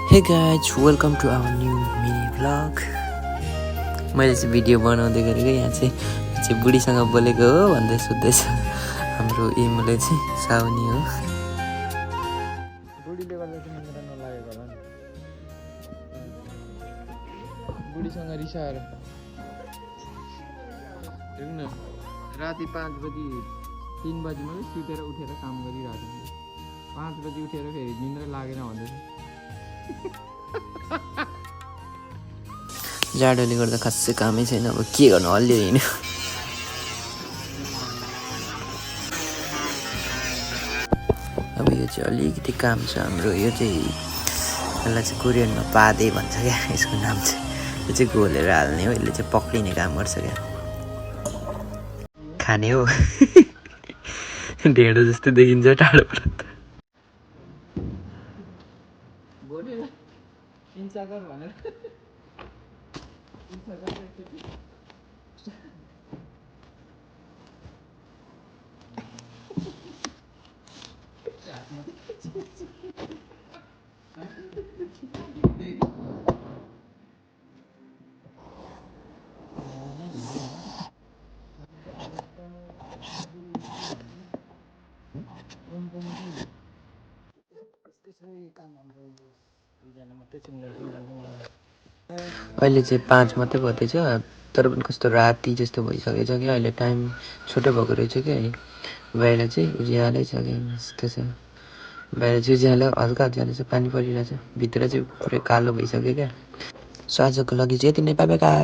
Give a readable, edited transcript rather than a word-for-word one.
Hey guys, welcome to our new mini vlog. मैले चाहिँ video बनाउँदै गरेको यहाँ चाहिँ बुढीसँग बोलेको हो भन्दै सोध्दैछ हाम्रो इमुले चाहिँ साउनी हो। बुढीले गर्दा चाहिँ निन्द्रा नलागेको होला नि। बुढीसँग रिसाएर हेर्नु न, राति 5 बजी 3 बजीमा सुतेर उठेर काम गरिरहेको थियो। 5 बजी उठेर फेरि निन्द्रा लागेन भन्दैछ। जाडोले गर्दा खासै कामै छैन, अब के गर्नु, हल्लियो हिँड्यो। अब यो चाहिँ अलिकति काम छ हाम्रो। यो चाहिँ यसलाई चाहिँ कोरियनमा पादे भन्छ क्या, यसको नाम चाहिँ। यो चाहिँ घोलेर हाल्ने हो, यसले चाहिँ पक्रिने काम गर्छ क्या, खाने हो। ढेँडो जस्तो देखिन्छ टाढोबाट त। अहिले चाहिँ 5 मात्रै बज्दैछ, तर पनि कस्तो राति जस्तो भइसकेको छ क्या। अहिले टाइम छोटो भएको रहेछ क्या। बाहिर चाहिँ उज्यालै छ क्या, यस्तो छ। बाहिर चाहिँ उज्यालो, हल्का उज्यालो छ, पानी परिरहेछ। भित्र चाहिँ पुरै कालो भइसक्यो क्या। सो आजको लागि चाहिँ यति नै, बाइ बाइ गाइस।